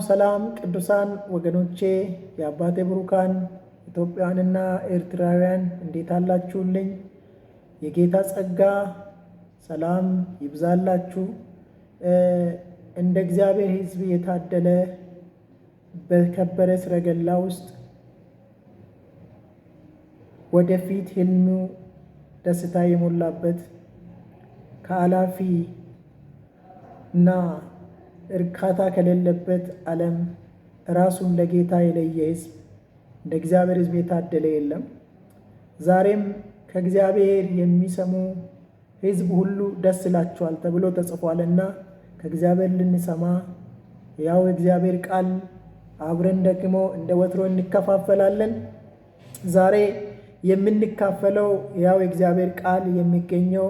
ሰላም ቅዱሳን ወገኖቼ የአባቴ ብሩካን ኢትዮጵያውያንና ኤርትራውያን እንዴት አላችሁልኝ? የጌታ ጸጋ ሰላም ይብዛላችሁ። እንደ እግዚአብሔር ሕዝብ የታደለ በከበረ ሰረገላ ውስጥ ወደፊት ህልሙ ደስታ የሞላበት ከአላፊ እና እርካታ ከሌለበት ዓለም ራሱን ለጌታ የለየ ሕዝብ እንደ እግዚአብሔር ሕዝብ የታደለ የለም። ዛሬም ከእግዚአብሔር የሚሰሙ ሕዝብ ሁሉ ደስ ይላቸዋል ተብሎ ተጽፏልና ከእግዚአብሔር ልንሰማ ያው እግዚአብሔር ቃል አብረን ደግሞ እንደ ወትሮ እንከፋፈላለን። ዛሬ የምንካፈለው ያው እግዚአብሔር ቃል የሚገኘው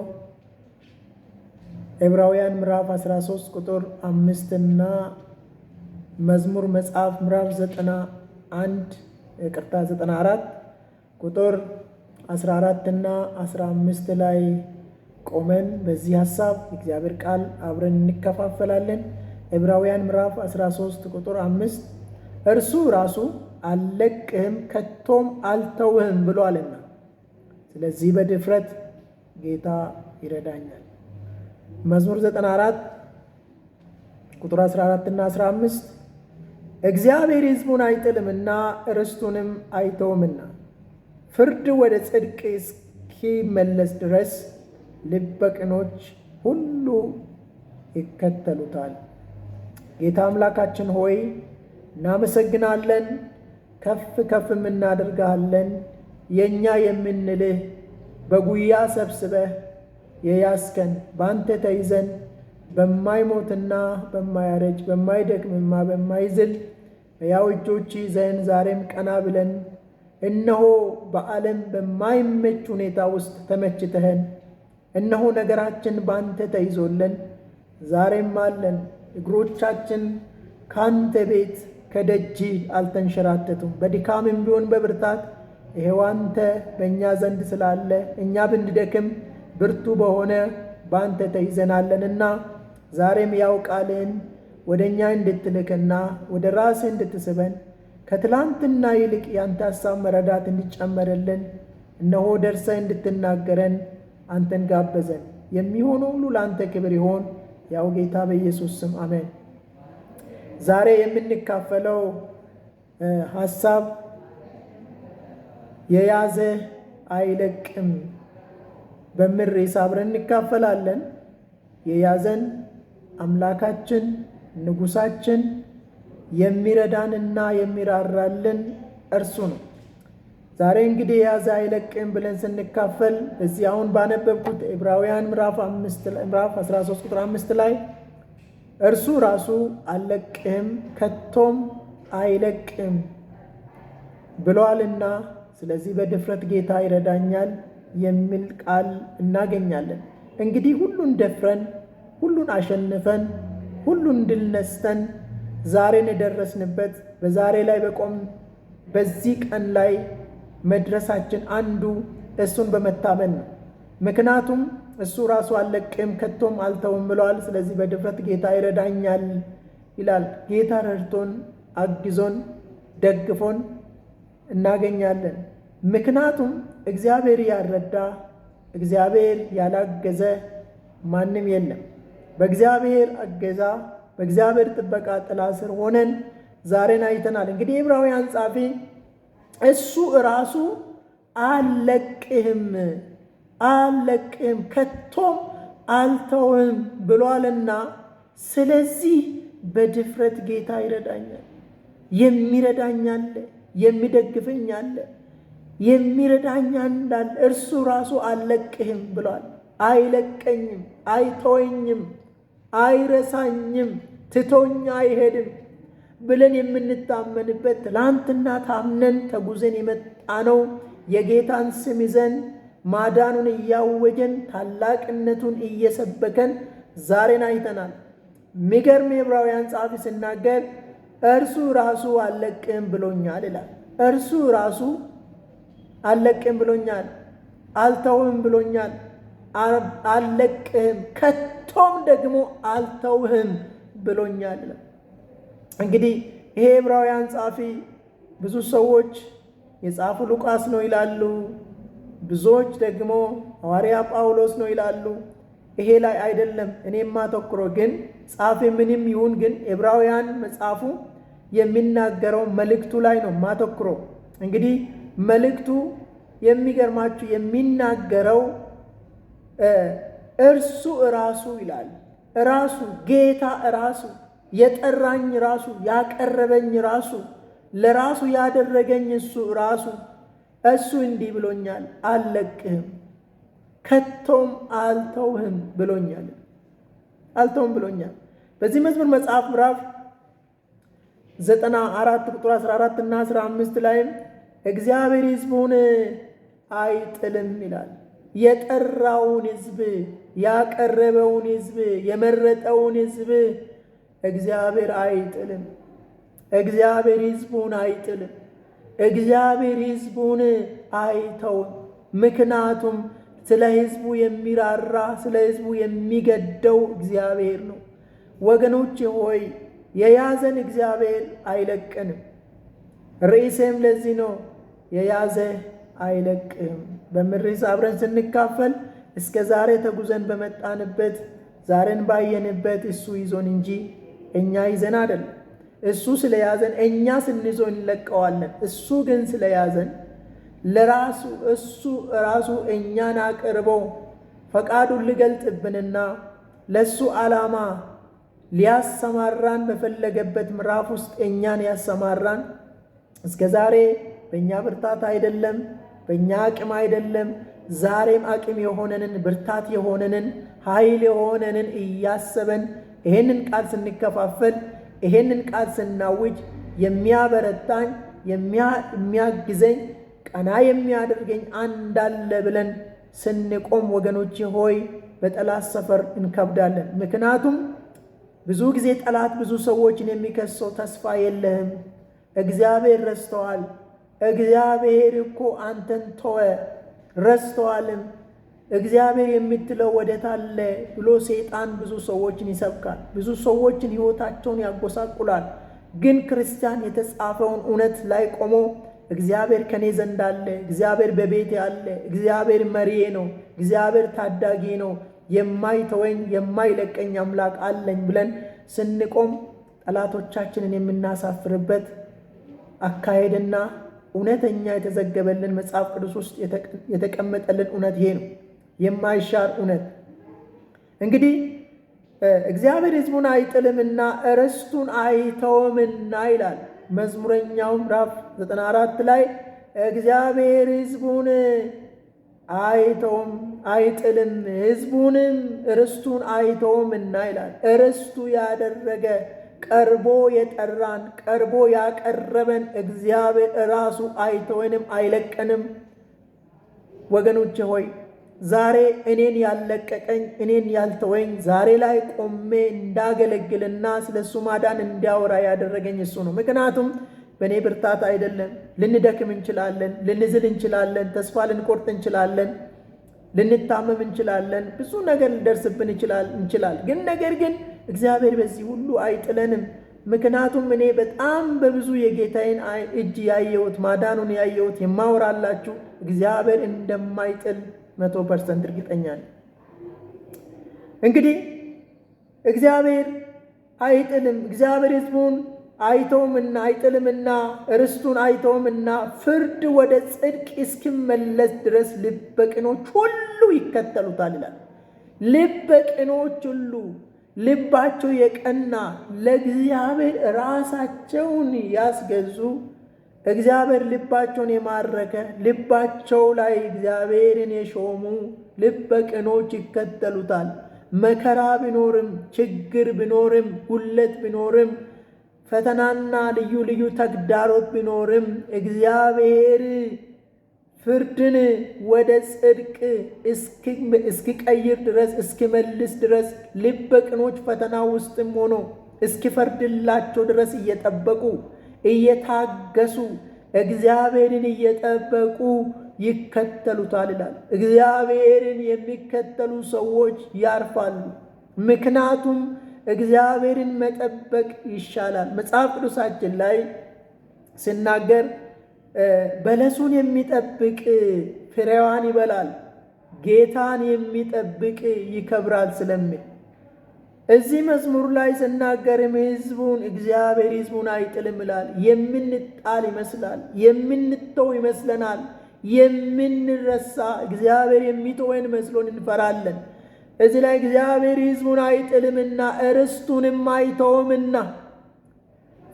ዕብራውያን ምዕራፍ 13 ቁጥር 5 እና መዝሙር መጽሐፍ ምዕራፍ 94 ቁጥር 14 እና 15 ላይ ቆመን በዚህ ሐሳብ እግዚአብሔር ቃል አብረን እንከፋፈላለን። ዕብራውያን ምዕራፍ 13 ቁጥር 5 እርሱ ራሱ አልለቅህም ከቶም አልተውህም ብሏልና፣ ስለዚህ በድፍረት ጌታ ይረዳኛል። መዝሙር 94 ቁጥር 14 እና 15 እግዚአብሔር ሕዝቡን አይጥልምና ርስቱንም አይተውምና ፍርድ ወደ ጽድቅ እስኪመለስ ድረስ ልበ ቅኖች ሁሉ ይከተሉታል። ጌታ አምላካችን ሆይ እናመሰግናለን፣ ከፍ ከፍም እናደርግሃለን። የእኛ የምንልህ በጉያ ሰብስበህ የያዝከን በአንተ ተይዘን በማይሞትና በማያረጅ በማይደክምማ በማይዝል ሕያው እጆች ይዘን ዛሬም ቀና ብለን እነሆ በዓለም በማይመች ሁኔታ ውስጥ ተመችተህን እነሆ ነገራችን በአንተ ተይዞልን ዛሬም አለን። እግሮቻችን ካንተ ቤት ከደጅ አልተንሸራተቱም። በድካምም ቢሆን በብርታት ይሄው አንተ በእኛ ዘንድ ስላለ እኛ ብንደክም ብርቱ በሆነ በአንተ ተይዘናለንና ዛሬም ያው ቃልን ወደ እኛ እንድትልክና ወደ ራስህ እንድትስበን ከትላንትና ይልቅ ያንተ ሐሳብ መረዳት እንዲጨመርልን እነሆ ደርሰህ እንድትናገረን አንተን ጋበዘን። የሚሆነው ሁሉ ለአንተ ክብር ይሆን፣ ያው ጌታ በኢየሱስ ስም አሜን። ዛሬ የምንካፈለው ሐሳብ የያዘ አይለቅም በሚል ርዕስ አብረን እንካፈላለን። የያዘን አምላካችን ንጉሳችን የሚረዳንና የሚራራልን እርሱ ነው። ዛሬ እንግዲህ የያዘ አይለቅም ብለን ስንካፈል እዚህ አሁን ባነበብኩት ዕብራውያን ምዕራፍ 13 ቁጥር 5 ላይ እርሱ ራሱ አልለቅህም ከቶም አይለቅም ብሏልና፣ ስለዚህ በድፍረት ጌታ ይረዳኛል የሚል ቃል እናገኛለን። እንግዲህ ሁሉን ደፍረን ሁሉን አሸንፈን ሁሉን ድል ነስተን ዛሬን የደረስንበት በዛሬ ላይ በቆም በዚህ ቀን ላይ መድረሳችን አንዱ እሱን በመታመን ነው። ምክንያቱም እሱ ራሱ አልለቅም ከቶም አልተውም ብለዋል። ስለዚህ በድፍረት ጌታ ይረዳኛል ይላል። ጌታ ረድቶን አግዞን ደግፎን እናገኛለን። ምክንያቱም እግዚአብሔር ያልረዳ እግዚአብሔር ያላገዘ ማንም የለም። በእግዚአብሔር እገዛ በእግዚአብሔር ጥበቃ ጥላ ስር ሆነን ዛሬን አይተናል። እንግዲህ ዕብራውያን ጻፊ እሱ ራሱ አልለቅህም ከቶም አልተውህም ብሏልና፣ ስለዚህ በድፍረት ጌታ ይረዳኛል። የሚረዳኛለ የሚደግፈኛለ የሚረዳኛ እንዳለ እርሱ ራሱ አልለቅህም ብሏል። አይለቀኝም፣ አይተወኝም፣ አይረሳኝም፣ ትቶኛ አይሄድም ብለን የምንታመንበት ትላንትና ታምነን ተጉዘን የመጣነው የጌታን ስም ይዘን ማዳኑን እያወጀን ታላቅነቱን እየሰበከን ዛሬን አይተናል። ሚገርም የዕብራውያን ጸሐፊ ሲናገር እርሱ ራሱ አልለቅህም ብሎኛል ይላል። እርሱ ራሱ አልለቅህም ብሎኛል፣ አልተውህም ብሎኛል፣ አልለቅህም ከቶም ደግሞ አልተውህም ብሎኛል። እንግዲህ ይሄ ዕብራውያን ጻፊ ብዙ ሰዎች የጻፉ ሉቃስ ነው ይላሉ፣ ብዙዎች ደግሞ ሐዋርያ ጳውሎስ ነው ይላሉ። ይሄ ላይ አይደለም እኔ የማተኩረው። ግን ጻፊ ምንም ይሁን ግን ዕብራውያን መጽሐፉ የሚናገረው መልእክቱ ላይ ነው የማተኩረው። እንግዲህ መልእክቱ የሚገርማችሁ የሚናገረው እርሱ ራሱ ይላል። ራሱ ጌታ ራሱ የጠራኝ ራሱ ያቀረበኝ ራሱ ለራሱ ያደረገኝ እሱ እንዲህ ብሎኛል፣ አልለቅህም ከቶም አልተውህም ብሎኛል። በዚህ መዝሙር መጽሐፍ ምዕራፍ 94 ቁጥር 14 እና 15 ላይም እግዚአብሔር ሕዝቡን አይጥልም ይላል። የጠራውን ሕዝብ፣ ያቀረበውን ሕዝብ፣ የመረጠውን ሕዝብ እግዚአብሔር አይጥልም። እግዚአብሔር ሕዝቡን አይጥልም። እግዚአብሔር ሕዝቡን አይተውም። ምክንያቱም ስለ ሕዝቡ የሚራራ ስለ ሕዝቡ የሚገደው እግዚአብሔር ነው። ወገኖች ሆይ የያዘን እግዚአብሔር አይለቀንም። ርዕሴም ለዚህ ነው፣ የያዘህ አይለቅህም። በምድር አብረን ስንካፈል እስከ ዛሬ ተጉዘን በመጣንበት ዛሬን ባየንበት እሱ ይዞን እንጂ እኛ ይዘን አይደለም። እሱ ስለያዘን እኛ ስንይዞ እንለቀዋለን። እሱ ግን ስለያዘን ለራሱ እሱ ራሱ እኛን አቅርበው ፈቃዱን ሊገልጥብንና ለሱ ዓላማ ሊያሰማራን በፈለገበት ምዕራፍ ውስጥ እኛን ያሰማራን እስከ ዛሬ በእኛ ብርታት አይደለም፣ በእኛ አቅም አይደለም። ዛሬም አቅም የሆነንን ብርታት የሆነንን ኃይል የሆነንን እያሰበን ይሄንን ቃል ስንከፋፈል ይሄንን ቃል ስናውጅ የሚያበረታኝ የሚያግዘኝ ቀና የሚያደርገኝ አንዳለ ብለን ስንቆም ወገኖች ሆይ በጠላት ሰፈር እንከብዳለን። ምክንያቱም ብዙ ጊዜ ጠላት ብዙ ሰዎችን የሚከሰው ተስፋ የለህም፣ እግዚአብሔር ረስተዋል፣ እግዚአብሔር እኮ አንተን ተወ፣ ረስተዋልም፣ እግዚአብሔር የምትለው ወዴት አለ ብሎ ሰይጣን ብዙ ሰዎችን ይሰብካል፣ ብዙ ሰዎችን ሕይወታቸውን ያጎሳቁላል። ግን ክርስቲያን የተጻፈውን እውነት ላይ ቆሞ እግዚአብሔር ከኔ ዘንድ አለ፣ እግዚአብሔር በቤቴ አለ፣ እግዚአብሔር መሪዬ ነው፣ እግዚአብሔር ታዳጊ ነው፣ የማይተወኝ የማይለቀኝ አምላክ አለኝ ብለን ስንቆም ጠላቶቻችንን የምናሳፍርበት አካሄድና እውነተኛ የተዘገበልን መጽሐፍ ቅዱስ ውስጥ የተቀመጠልን እውነት ይሄ ነው፣ የማይሻር እውነት። እንግዲህ እግዚአብሔር ሕዝቡን አይጥልምና ርስቱን አይተውምና ይላል መዝሙረኛው ምዕራፍ 94 ላይ እግዚአብሔር ሕዝቡን አይተውም አይጥልም፣ ሕዝቡንም ርስቱን አይተውምና ይላል። ርስቱ ያደረገ ቀርቦ የጠራን ቀርቦ ያቀረበን እግዚአብሔር ራሱ አይተወንም አይለቀንም። ወገኖቼ ሆይ ዛሬ እኔን ያለቀቀኝ እኔን ያልተወኝ ዛሬ ላይ ቆሜ እንዳገለግልና ስለሱ ማዳን እንዲያወራ ያደረገኝ እሱ ነው። ምክንያቱም በእኔ ብርታት አይደለም። ልንደክም እንችላለን፣ ልንዝል እንችላለን፣ ተስፋ ልንቆርጥ እንችላለን፣ ልንታመም እንችላለን፣ ብዙ ነገር ሊደርስብን እንችላል። ነገር ግን እግዚአብሔር በዚህ ሁሉ አይጥለንም። ምክንያቱም እኔ በጣም በብዙ የጌታዬን እጅ ያየሁት ማዳኑን ያየሁት የማወራላችሁ እግዚአብሔር እንደማይጥል 100% እርግጠኛ ነኝ። እንግዲህ እግዚአብሔር አይጥልም፣ እግዚአብሔር ሕዝቡን አይተውምና አይጥልምና ርስቱን አይተውምና ፍርድ ወደ ጽድቅ እስኪመለስ ድረስ ልበ ቅኖች ሁሉ ይከተሉታል ይላል። ልበ ቅኖች ሁሉ ልባቸው የቀና ለእግዚአብሔር ራሳቸውን ያስገዙ እግዚአብሔር ልባቸውን የማረከ ልባቸው ላይ እግዚአብሔርን የሾሙ ልበ ቅኖች ይከተሉታል። መከራ ቢኖርም ችግር ቢኖርም ጉለት ቢኖርም ፈተናና ልዩ ልዩ ተግዳሮት ቢኖርም እግዚአብሔር ፍርድን ወደ ጽድቅ እስኪቀይር ድረስ እስኪመልስ ድረስ ልበ ቅኖች ፈተና ውስጥም ሆኖ እስኪፈርድላቸው ድረስ እየጠበቁ እየታገሱ እግዚአብሔርን እየጠበቁ ይከተሉታል ይላል። እግዚአብሔርን የሚከተሉ ሰዎች ያርፋሉ። ምክንያቱም እግዚአብሔርን መጠበቅ ይሻላል። መጽሐፍ ቅዱሳችን ላይ ሲናገር በለሱን የሚጠብቅ ፍሬዋን ይበላል፣ ጌታን የሚጠብቅ ይከብራል ስለሚል እዚህ መዝሙር ላይ ሲናገርም እግዚአብሔር ሕዝቡን አይጥልም ይላል። የምንጣል ይመስላል፣ የምንተው ይመስለናል፣ የምንረሳ እግዚአብሔር የሚተወን መስሎን እንፈራለን። እዚህ ላይ እግዚአብሔር ሕዝቡን አይጥልምና ርስቱንም አይተውምና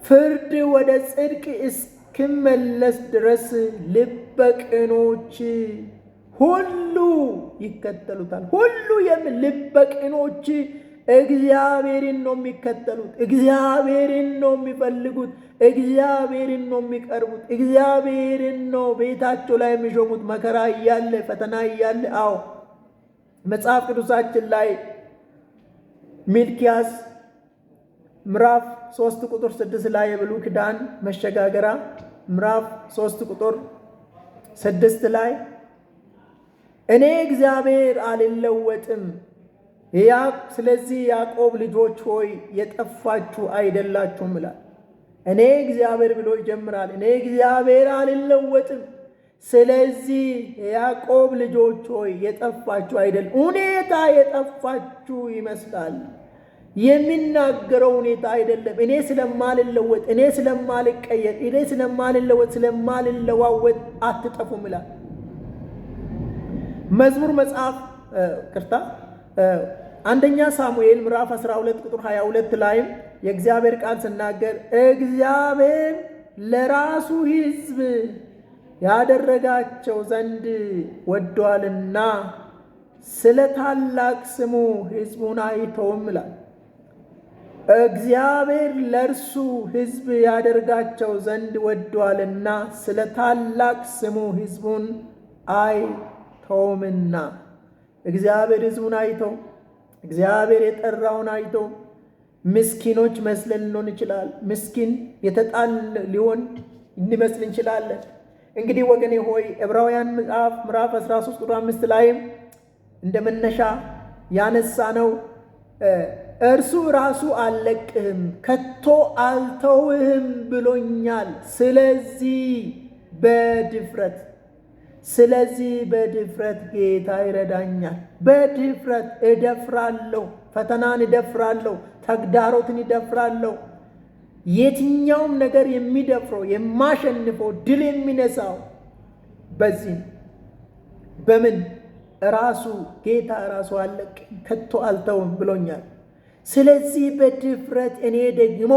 ፍርድ ወደ ጽድቅ እስክመለስ ድረስ ልበ ቅኖች ሁሉ ይከተሉታል። ሁሉ ልበ ቅኖች እግዚአብሔርን ነው የሚከተሉት፣ እግዚአብሔርን ነው የሚፈልጉት፣ እግዚአብሔርን ነው የሚቀርቡት፣ እግዚአብሔርን ነው ቤታቸው ላይ የሚሾሙት። መከራ እያለ ፈተና እያለ አዎ መጽሐፍ ቅዱሳችን ላይ ሚልክያስ ምዕራፍ 3 ቁጥር 6 ላይ የብሉይ ኪዳን መሸጋገሪያ ምዕራፍ 3 ቁጥር 6 ላይ እኔ እግዚአብሔር አልለወጥም፣ ስለዚህ ያዕቆብ ልጆች ሆይ የጠፋችሁ አይደላችሁም ይላል። እኔ እግዚአብሔር ብሎ ይጀምራል። እኔ እግዚአብሔር አልለወጥም፣ ስለዚህ ያዕቆብ ልጆች ሆይ የጠፋችሁ አይደል። ሁኔታ የጠፋችሁ ይመስላል። የሚናገረው ሁኔታ አይደለም። እኔ ስለማልለወጥ፣ እኔ ስለማልቀየር፣ እኔ ስለማልለወጥ፣ ስለማልለዋወጥ አትጠፉም ይላል። መዝሙር መጽሐፍ አንደኛ ሳሙኤል ምዕራፍ 12 ቁጥር 22 ላይም የእግዚአብሔር ቃል ሲናገር እግዚአብሔር ለራሱ ሕዝብ ያደረጋቸው ዘንድ ወዷልና ስለ ታላቅ ስሙ ሕዝቡን አይተውም ይላል። እግዚአብሔር ለእርሱ ሕዝብ ያደርጋቸው ዘንድ ወዷልና ስለ ታላቅ ስሙ ሕዝቡን አይተውምና እግዚአብሔር ሕዝቡን አይተው፣ እግዚአብሔር የጠራውን አይተው። ምስኪኖች መስለን ልንሆን ይችላል። ምስኪን የተጣል ሊሆን እንመስል እንችላለን። እንግዲህ ወገኔ ሆይ ዕብራውያን ምዕራፍ 13 ቁጥር 5 ላይም እንደ መነሻ ያነሳ ነው እርሱ ራሱ አልለቅህም ከቶ አልተውህም ብሎኛል። ስለዚህ በድፍረት ጌታ ይረዳኛል። በድፍረት እደፍራለሁ፣ ፈተናን እደፍራለሁ፣ ተግዳሮትን እደፍራለሁ። የትኛውም ነገር የሚደፍረው የማሸንፈው ድል የሚነሳው በዚህ በምን ራሱ ጌታ ራሱ አልለቅም ከቶ አልተውም ብሎኛል። ስለዚህ በድፍረት እኔ ደግሞ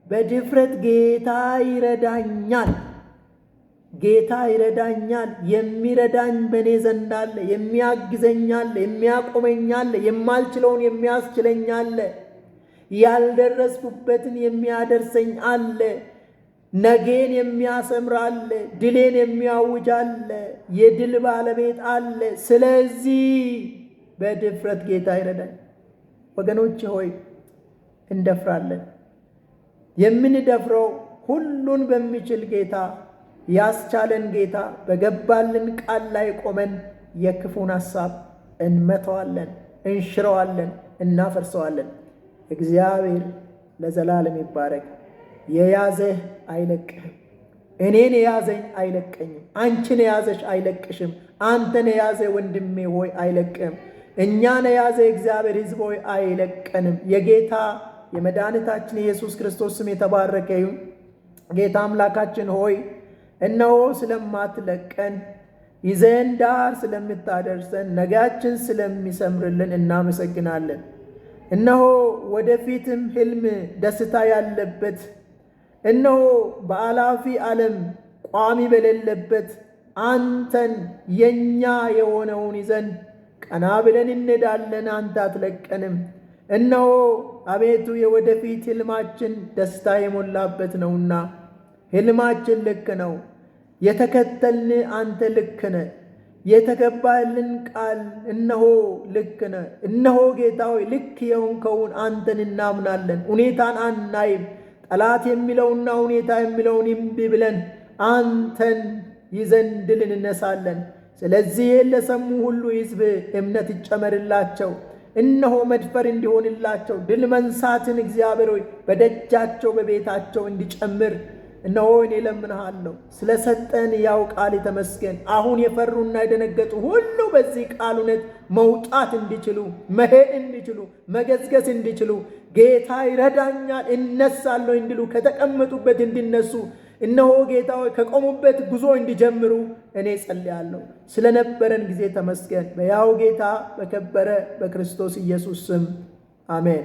በድፍረት ጌታ ይረዳኛል። ጌታ ይረዳኛል። የሚረዳኝ በእኔ ዘንድ አለ። የሚያግዘኛል፣ የሚያቆመኛል፣ የማልችለውን የሚያስችለኛል፣ ያልደረስኩበትን የሚያደርሰኝ አለ፣ ነገን የሚያሰምር አለ፣ ድሌን የሚያውጅ አለ፣ የድል ባለቤት አለ። ስለዚህ በድፍረት ጌታ ይረዳኝ። ወገኖች ሆይ እንደፍራለን። የምንደፍረው ሁሉን በሚችል ጌታ ያስቻለን ጌታ በገባልን ቃል ላይ ቆመን የክፉን ሐሳብ እንመተዋለን፣ እንሽረዋለን፣ እናፈርሰዋለን። እግዚአብሔር ለዘላለም ይባረክ። የያዘህ አይለቅህም። እኔን የያዘኝ አይለቀኝም። አንቺን የያዘሽ አይለቅሽም። አንተን የያዘ ወንድሜ ሆይ አይለቅህም። እኛን የያዘ እግዚአብሔር ሕዝብ ሆይ አይለቀንም። የጌታ የመድኃኒታችን የኢየሱስ ክርስቶስ ስም የተባረከ ይሁን። ጌታ አምላካችን ሆይ እነሆ ስለማትለቀን ይዘን ዳር ስለምታደርሰን ነጋችን ስለሚሰምርልን እናመሰግናለን። እነሆ ወደፊትም ሕልም ደስታ ያለበት እነሆ በአላፊ ዓለም ቋሚ በሌለበት አንተን የኛ የሆነውን ይዘን ቀና ብለን እንሄዳለን። አንተ አትለቀንም። እነሆ አቤቱ የወደፊት ሕልማችን ደስታ የሞላበት ነውና ሕልማችን ልክ ነው። የተከተልን አንተ ልክ ነህ። የተገባልን ቃል እነሆ ልክ ነህ። እነሆ ጌታ ሆይ ልክ የሆንከውን አንተን እናምናለን። ሁኔታን አናይም። ጠላት የሚለውና ሁኔታ የሚለውን እምቢ ብለን አንተን ይዘን ድል እንነሳለን። ስለዚህ ለሰሙ ሁሉ ሕዝብ እምነት ይጨመርላቸው። እነሆ መድፈር እንዲሆንላቸው ድል መንሳትን እግዚአብሔር ሆይ በደጃቸው በቤታቸው እንዲጨምር እነሆ እኔ እለምንሃለሁ። ስለ ሰጠን ያው ቃል ተመስገን። አሁን የፈሩና የደነገጡ ሁሉ በዚህ ቃል እውነት መውጣት እንዲችሉ፣ መሄድ እንዲችሉ፣ መገዝገዝ እንዲችሉ፣ ጌታ ይረዳኛል እነሳለሁ እንዲሉ፣ ከተቀመጡበት እንዲነሱ፣ እነሆ ጌታ ሆይ ከቆሙበት ጉዞ እንዲጀምሩ እኔ ጸልያለሁ። ስለነበረን ጊዜ ተመስገን። በያው ጌታ በከበረ በክርስቶስ ኢየሱስ ስም አሜን።